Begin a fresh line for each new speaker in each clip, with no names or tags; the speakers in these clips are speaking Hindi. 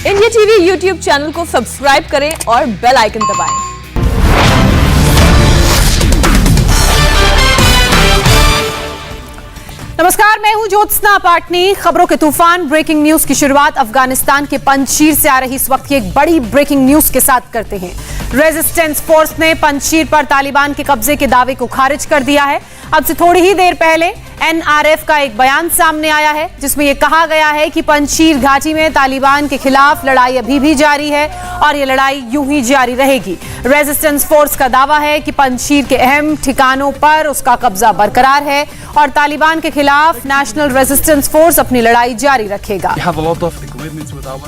इंडिया टीवी यूट्यूब चैनल को सब्सक्राइब करें और बेल आइकन दबाएं।
नमस्कार, मैं हूं ज्योत्सना पाटनी। खबरों के तूफान ब्रेकिंग न्यूज की शुरुआत अफगानिस्तान के पंजशीर से आ रही इस वक्त की एक बड़ी ब्रेकिंग न्यूज के साथ करते हैं। रेजिस्टेंस फोर्स ने पंजशीर पर तालिबान के कब्जे के दावे को खारिज कर दिया है। अब से थोड़ी ही देर पहले एनआरएफ का एक बयान सामने आया है जिसमें यह कहा गया है कि पंजशीर घाटी में तालिबान के खिलाफ लड़ाई अभी भी जारी है और ये लड़ाई यूं ही जारी रहेगी। रेजिस्टेंस फोर्स का दावा है कि पंजशीर के अहम ठिकानों पर उसका कब्जा बरकरार है और तालिबान के खिलाफ नेशनल रेजिस्टेंस फोर्स अपनी लड़ाई जारी रखेगा।
We have a lot of equipment with our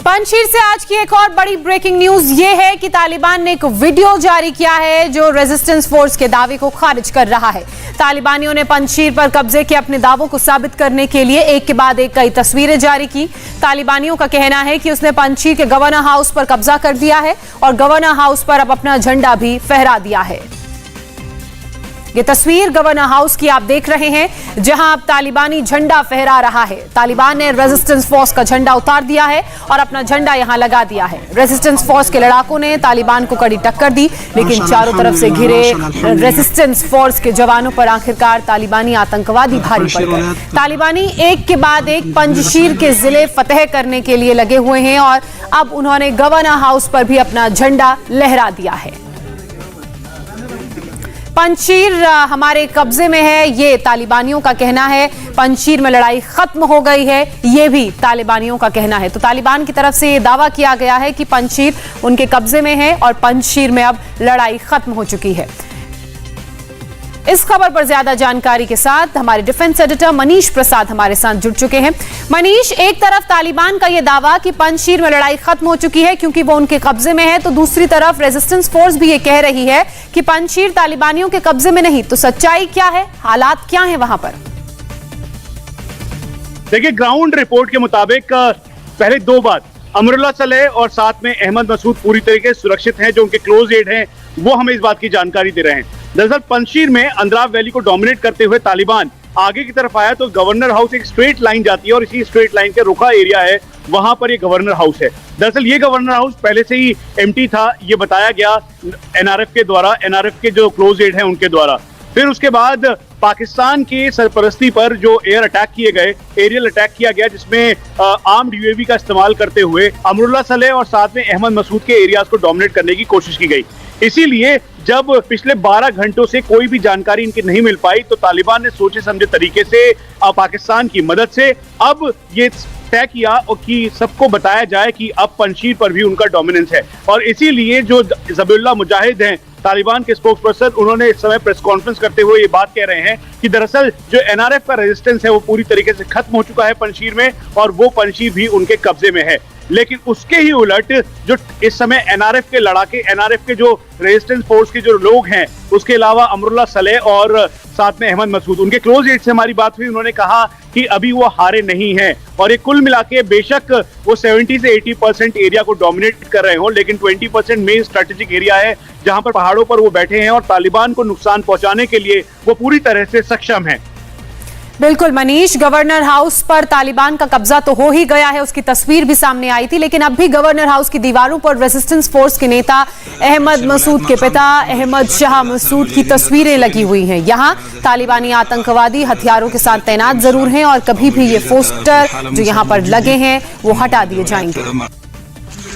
Panjshir से आज की एक और बड़ी ब्रेकिंग न्यूज ये है कि तालिबान ने एक वीडियो जारी किया है जो रेजिस्टेंस फोर्स के दावे को खारिज कर रहा है। तालिबानियों ने पंजशीर पर कब्जे के अपने दावों को साबित करने के लिए एक के बाद एक कई तस्वीरें जारी की। तालिबानियों का कहना है कि उसने पंजशीर के गवर्नर हाउस पर कब्जा कर दिया है और गवर्नर हाउस पर अब अपना झंडा भी फहरा दिया है। ये तस्वीर गवर्नर हाउस की आप देख रहे हैं जहां अब तालिबानी झंडा फहरा रहा है। तालिबान ने रेजिस्टेंस फोर्स का झंडा उतार दिया है और अपना झंडा यहां लगा दिया है। रेजिस्टेंस फोर्स के लड़ाकों ने तालिबान को कड़ी टक्कर दी, लेकिन चारों तरफ से घिरे रेजिस्टेंस फोर्स के जवानों पर आखिरकार तालिबानी आतंकवादी भारी पड़ गए। तालिबानी एक के बाद एक पंजशीर के जिले फतेह करने के लिए लगे हुए हैं और अब उन्होंने गवर्नर हाउस पर भी अपना झंडा लहरा दिया है। पंजशीर हमारे कब्जे में है, ये तालिबानियों का कहना है। पंजशीर में लड़ाई खत्म हो गई है, ये भी तालिबानियों का कहना है। तो तालिबान की तरफ से ये दावा किया गया है कि पंजशीर उनके कब्जे में है और पंजशीर में अब लड़ाई खत्म हो चुकी है। इस खबर पर ज्यादा जानकारी के साथ हमारे डिफेंस एडिटर मनीष प्रसाद हमारे साथ जुड़ चुके हैं। मनीष, एक तरफ तालिबान का यह दावा कि पंजशीर में लड़ाई खत्म हो चुकी है क्योंकि वो उनके कब्जे में है, तो दूसरी तरफ रेजिस्टेंस फोर्स भी ये कह रही है कि पंजशीर तालिबानियों के कब्जे में नहीं। तो सच्चाई क्या है, हालात क्या है वहां पर?
देखिए, ग्राउंड रिपोर्ट के मुताबिक पहले दो बात, अमरुल्लाह सलेह और साथ में अहमद मसूद पूरी तरीके से सुरक्षित हैं। जो उनके क्लोज एड हैं वो हमें इस बात की जानकारी दे रहे हैं। दरअसल पंजशीर में अंद्राव वैली को डोमिनेट करते हुए तालिबान आगे की तरफ आया तो गवर्नर हाउस एक स्ट्रेट लाइन जाती है और इसी स्ट्रेट लाइन के रुखा एरिया है, वहां पर ये गवर्नर हाउस है। दरअसल ये गवर्नर हाउस पहले से ही एम्प्टी था, ये बताया गया एनआरएफ के द्वारा, एनआरएफ के जो क्लोज एड हैं उनके द्वारा। फिर उसके बाद पाकिस्तान की सरपरस्ती पर जो एयर अटैक किए गए, एरियल अटैक किया गया जिसमें आर्म्ड यूएवी का इस्तेमाल करते हुए अमरुल्लाह सलेह और साथ में अहमद मसूद के एरियाज को डोमिनेट करने की कोशिश की गई। इसीलिए जब पिछले 12 घंटों से कोई भी जानकारी इनकी नहीं मिल पाई तो तालिबान ने सोचे समझे तरीके से पाकिस्तान की मदद से अब ये तय किया कि सबको बताया जाए कि अब पंजशीर पर भी उनका डोमिनेंस है। और इसीलिए जो ज़बीहुल्लाह मुजाहिद हैं, तालिबान के स्पोक्स पर्सन, उन्होंने इस समय प्रेस कॉन्फ्रेंस करते हुए ये बात कह रहे हैं कि दरअसल जो एनआरएफ का रेजिस्टेंस है वो पूरी तरीके से खत्म हो चुका है पंजशीर में और वो पंजशीर भी उनके कब्जे में है। लेकिन उसके ही उलट जो इस समय एनआरएफ के लड़ाके, एनआरएफ के जो रेजिस्टेंस फोर्स के जो लोग हैं, उसके अलावा अमरुल्लाह सलेह और साथ में अहमद मसूद, उनके क्लोज एड से हमारी बात हुई, उन्होंने कहा कि अभी वो हारे नहीं हैं और ये कुल मिला के बेशक वो 70 से 80% एरिया को डोमिनेट कर रहे हो, लेकिन 20% मेन स्ट्रेटेजिक एरिया है जहां पर पहाड़ों पर वो बैठे हैं और तालिबान को नुकसान पहुंचाने के लिए वो पूरी तरह से सक्षम है।
बिल्कुल मनीष, गवर्नर हाउस पर तालिबान का कब्जा तो हो ही गया है, उसकी तस्वीर भी सामने आई थी, लेकिन अब भी गवर्नर हाउस की दीवारों पर रेजिस्टेंस फोर्स के नेता अहमद मसूद के पिता अहमद शाह मसूद की तस्वीरें लगी हुई हैं। यहाँ तालिबानी आतंकवादी हथियारों के साथ तैनात जरूर हैं और कभी भी ये पोस्टर जो यहाँ पर लगे हैं वो हटा दिए जाएंगे।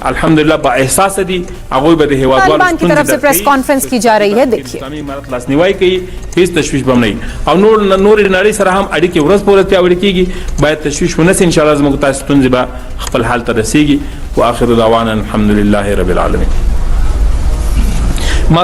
अल्हम्दुलिल्लाह बाएहसास दि अगोई बदे हेवाद
तालिबान की तरफ से प्रेस कॉन्फ्रेंस की जा रही है, देखिए
इमारत लास निवाई की हिज तशवीश बम नहीं और नूर नड़ी सर हम अड़ी के वरस पोरत प्यावड़ी कीगी बाय तशवीश होने से इंशाल्लाह ज़मुक्ता तुंजिबा खपल हाल तरसीगी व आखिर दावाना अल्हम्दुलिल्लाह रब्बिल आलमीन।
तो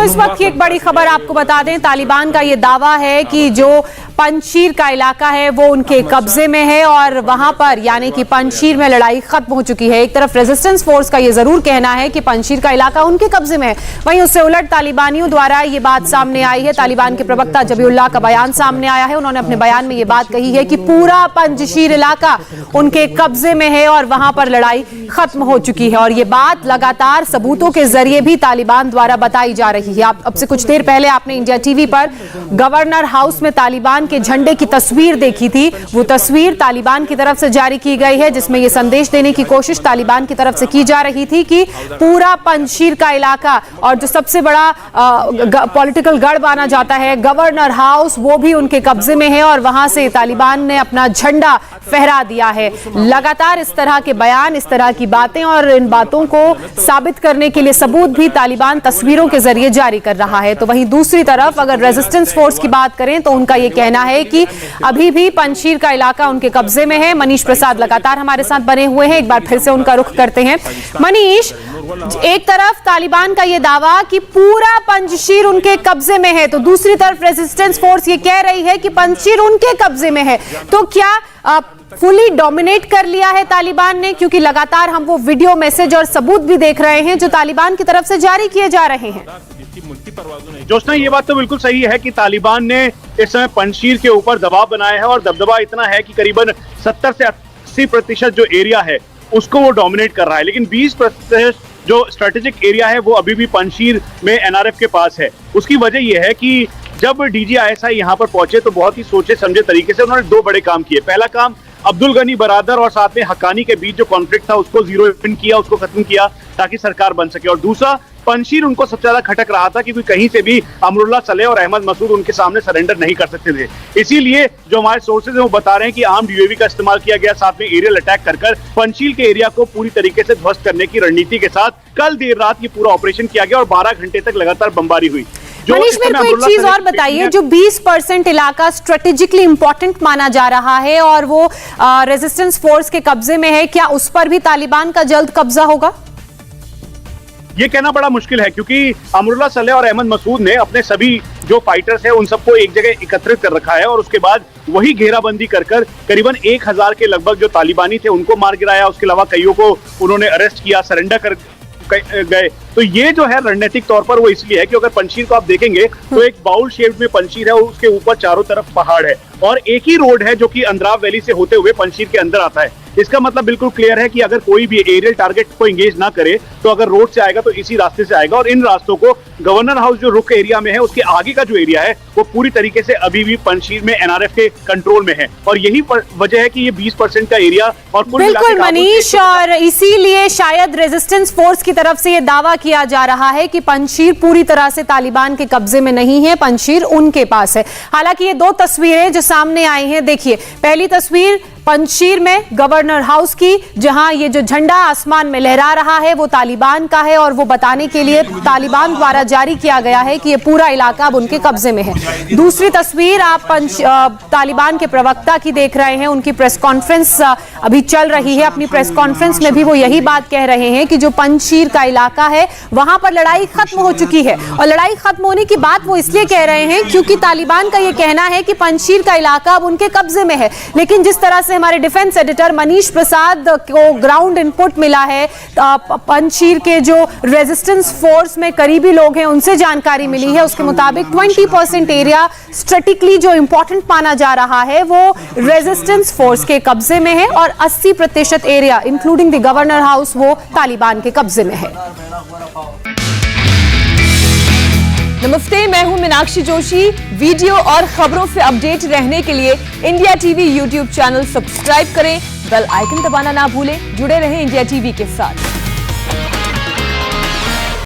इस वक्त की एक बड़ी खबर आपको बता दें, तालिबान का ये दावा है कि जो पंजशीर का इलाका है वो उनके कब्जे में है और वहां पर यानी कि पंजशीर में लड़ाई खत्म हो चुकी है। एक तरफ रेजिस्टेंस फोर्स का ये जरूर कहना है कि पंजशीर का इलाका उनके कब्जे में है, वहीं उससे उलट तालिबानियों द्वारा ये बात सामने आई है। तालिबान के प्रवक्ता जबीउल्लाह का बयान सामने आया है, उन्होंने अपने बयान में ये बात कही है कि पूरा पंजशीर इलाका उनके कब्जे में है और वहां पर लड़ाई खत्म हो चुकी है। और ये बात लगातार सबूतों के जरिए भी तालिबान द्वारा बताई जा रही है। अब से कुछ देर पहले आपने इंडिया टीवी पर गवर्नर हाउस में तालिबान के झंडे की तस्वीर देखी थी। वो तस्वीर तालिबान की तरफ से जारी की गई है, जिसमें यह संदेश देने की कोशिश तालिबान की तरफ से की जा रही थी कि पूरा पंजशीर का इलाका और जो सबसे बड़ा पॉलिटिकल गढ़ माना जाता है गवर्नर हाउस, वो भी उनके कब्जे में है और वहां से तालिबान ने अपना झंडा फहरा दिया है। लगातार इस तरह के बयान, इस तरह की बातें और इन बातों को साबित करने के लिए सबूत भी तालिबान तस्वीरों के जरिए जारी कर रहा है। तो वहीं दूसरी तरफ अगर रेजिस्टेंस फोर्स की बात करें तो उनका यह कहना है कि अभी भी पंजशीर का इलाका उनके कब्जे में है। मनीष प्रसाद लगातार हमारे साथ बने हुए हैं, एक बार फिर से उनका रुख करते हैं। मनीष, एक तरफ तालिबान का यह दावा कि पूरा पंजशीर उनके कब्जे में है, तो दूसरी तरफ रेजिस्टेंस फोर्स ये कह रही है कि पंजशीर उनके कब्जे में है। तो क्या फुली डोमिनेट कर लिया है तालिबान ने? क्योंकि लगातार हम वो वीडियो मैसेज और सबूत भी देख रहे हैं जो तालिबान की तरफ से जारी किए जा रहे हैं।
जोशना, ये बात तो बिल्कुल सही है कि तालिबान ने इस समय पंजशीर के ऊपर दबाव बनाया है और दबदबा इतना है कि करीबन 70 से 80% जो एरिया है उसको वो डोमिनेट कर रहा है, लेकिन 20% जो स्ट्रेटेजिक एरिया है वो अभी भी पंजशीर में एनआरएफ के पास है। उसकी वजह यह है कि जब डीजीआईएसआई यहाँ पर पहुंचे तो बहुत ही सोचे समझे तरीके से उन्होंने दो बड़े काम किए। पहला काम, अब्दुल गनी बरादर और साथ में हक्कानी के बीच जो कॉन्फ्लिक्ट था उसको जीरो इन किया, उसको खत्म किया ताकि सरकार बन सके। और दूसरा, पंजशीर उनको सबसे ज्यादा खटक रहा था क्योंकि कहीं से भी अमरुल्लाह सलेह और अहमद मसूद उनके सामने सरेंडर नहीं कर सकते थे। इसीलिए जो हमारे सोर्सेज हैं वो बता रहे हैं कि आर्म्ड यूएवी का इस्तेमाल किया गया, साथ में एरियल अटैक कर पंजशीर के एरिया को पूरी तरीके से ध्वस्त करने की रणनीति के साथ कल देर रात ये पूरा ऑपरेशन किया गया और 12 घंटे तक लगातार बमबारी हुई।
मनीष, मेरे को एक चीज और बताइए, जो 20% इलाका स्ट्रेटेजिकली इंपॉर्टेंट माना जा रहा है और वो रेजिस्टेंस फोर्स के कब्जे में है, क्या उस पर भी तालिबान का जल्द कब्जा होगा?
ये कहना बड़ा मुश्किल है क्योंकि अमरुल्लाह सलेह और अहमद मसूद ने अपने सभी जो फाइटर्स हैं उन सबको एक जगह एकत्रित कर रखा है और उसके बाद वही घेराबंदी कर करीबन 1000 के लगभग जो तालिबानी थे उनको मार गिराया। उसके अलावा कईयों को उन्होंने अरेस्ट किया, सरेंडर कर गए। तो ये जो है रणनीतिक तौर पर वो इसलिए है कि अगर पंजशीर को आप देखेंगे तो एक बाउल शेप में पंजशीर है और उसके ऊपर चारों तरफ पहाड़ है और एक ही रोड है जो कि अंद्राव वैली से होते हुए पंजशीर के अंदर आता है। इसका मतलब बिल्कुल क्लियर है कि अगर कोई भी एरियल टारगेट को एंगेज ना करे तो अगर रोड से आएगा तो इसी रास्ते से आएगा और इन रास्तों को गवर्नर हाउस जो रुक एरिया में है उसके आगे का जो एरिया है वो पूरी तरीके से अभी भी पंजशीर में एनआरएफ के कंट्रोल में है और यही वजह है कि ये 20% का एरिया और
बिल्कुल मनीष, और इसीलिए शायद रेजिस्टेंस फोर्स की तरफ से ये दावा किया जा रहा है कि पंजशीर पूरी तरह से तालिबान के कब्जे में नहीं है, पंजशीर उनके पास है। हालांकि ये दो तस्वीरें जो सामने आई हैं, देखिए पहली तस्वीर पंजशीर में गवर्नर हाउस की, जहां ये जो झंडा आसमान में लहरा रहा है वो तालिबान का है और वो बताने के लिए तालिबान द्वारा जारी किया गया है कि ये पूरा इलाका अब उनके कब्जे में है। दूसरी तस्वीर आप तालिबान के प्रवक्ता की देख रहे हैं, उनकी प्रेस कॉन्फ्रेंस अभी चल रही है। अपनी प्रेस कॉन्फ्रेंस में भी वो यही बात कह रहे हैं कि जो पंजशीर का इलाका है वहां पर लड़ाई खत्म हो चुकी है और लड़ाई खत्म होने की बात वो इसलिए कह रहे हैं क्योंकि तालिबान का ये कहना है कि पंजशीर का इलाका अब उनके कब्जे में है। लेकिन जिस तरह से हमारे डिफेंस एडिटर मनीष प्रसाद को ग्राउंड इनपुट मिला है, पंजशीर के जो रेजिस्टेंस फोर्स में करीबी लोग हैं उनसे जानकारी मिली है, उसके मुताबिक 20% एरिया स्ट्रेटेजिकली जो इंपॉर्टेंट माना जा रहा है वो रेजिस्टेंस फोर्स के कब्जे में है और 80% area including the governor house वो तालिबान के कब्जे में है।
नमस्ते, मैं हूं मीनाक्षी जोशी। वीडियो और खबरों से अपडेट रहने के लिए India TV YouTube channel subscribe करें, बेल आइकन दबाना ना भूलें। जुड़े रहें इंडिया टीवी के साथ।